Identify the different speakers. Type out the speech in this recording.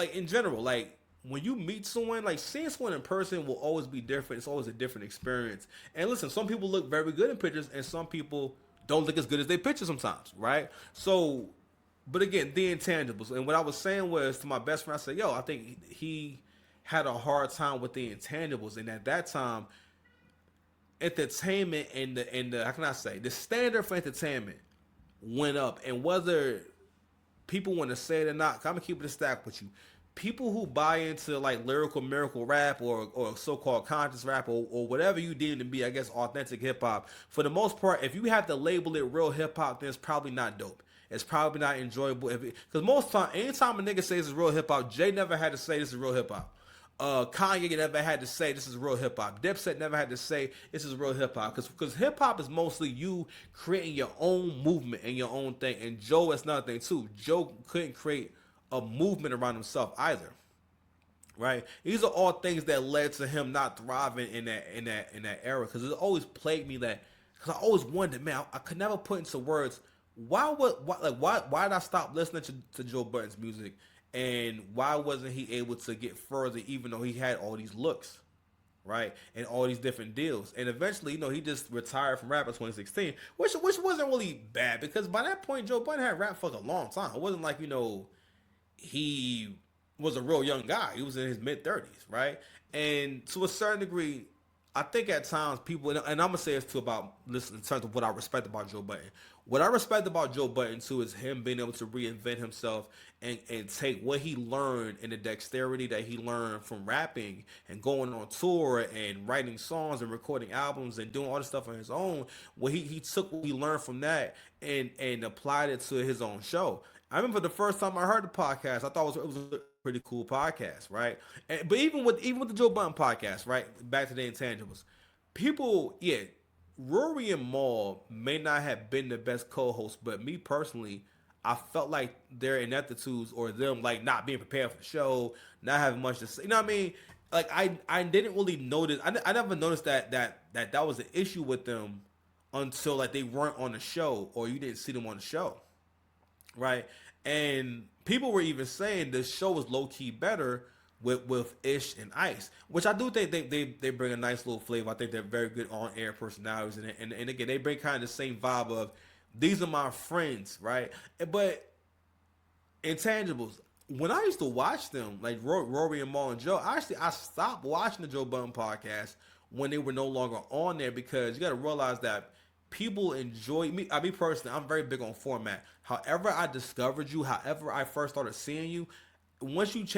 Speaker 1: like in general, like when you meet someone, like seeing someone in person will always be different. It's always a different experience. And listen, some people look very good in pictures, and some people don't look as good as they picture sometimes, right? So, but again, the intangibles. And what I was saying was to my best friend, I said, "Yo, I think he had a hard time with the intangibles, and at that time, entertainment and the how can I say the standard for entertainment went up, and whether people want to say it or not, I'm gonna keep it a stack with you. People who buy into like lyrical miracle rap or so-called conscious rap or whatever you deem to be, I guess, authentic hip hop, for the most part, if you have to label it real hip hop, then it's probably not dope. It's probably not enjoyable. Because most time, anytime a nigga says it's real hip hop, Jay never had to say this is real hip hop. Kanye never had to say this is real hip hop. Dipset never had to say this is real hip hop because hip hop is mostly you creating your own movement and your own thing. And Joe is another thing too. Joe couldn't create a movement around himself either, right? These are all things that led to him not thriving in that era. Because it always plagued me that because I always wondered, man, I could never put into words why did I stop listening to Joe Budden's music, and why wasn't he able to get further even though he had all these looks, right, and all these different deals, and eventually he just retired from rap in 2016, which wasn't really bad because by that point Joe Budden had rap for a long time. It wasn't like he was a real young guy. He was in his mid 30s, right? And to a certain degree, I think at times people, and I'm gonna say this too about listen in terms of what I respect about Joe Budden. What I respect about Joe Budden too is him being able to reinvent himself and take what he learned and the dexterity that he learned from rapping and going on tour and writing songs and recording albums and doing all this stuff on his own. Well, he took what he learned from that and applied it to his own show. I remember the first time I heard the podcast, I thought it was a pretty cool podcast, right? But even with the Joe Budden podcast, right? Back to the intangibles, people, yeah, Rory and Maul may not have been the best co-hosts, but me personally, I felt like their ineptitudes or them like not being prepared for the show, not having much to say. You know what I mean? Like I didn't really notice. I never noticed that was an issue with them until like they weren't on the show or you didn't see them on the show, right? And people were even saying the show was low key better with Ish and Ice, which I do think they bring a nice little flavor. I think they're very good on air personalities, and again they bring kind of the same vibe of these are my friends, right? But intangibles. When I used to watch them, like Rory and Maul and Joe, I stopped watching the Joe Budden podcast when they were no longer on there because you got to realize that people enjoy me. I mean, personally, I'm very big on format. However, I discovered you, however I first started seeing you, once you change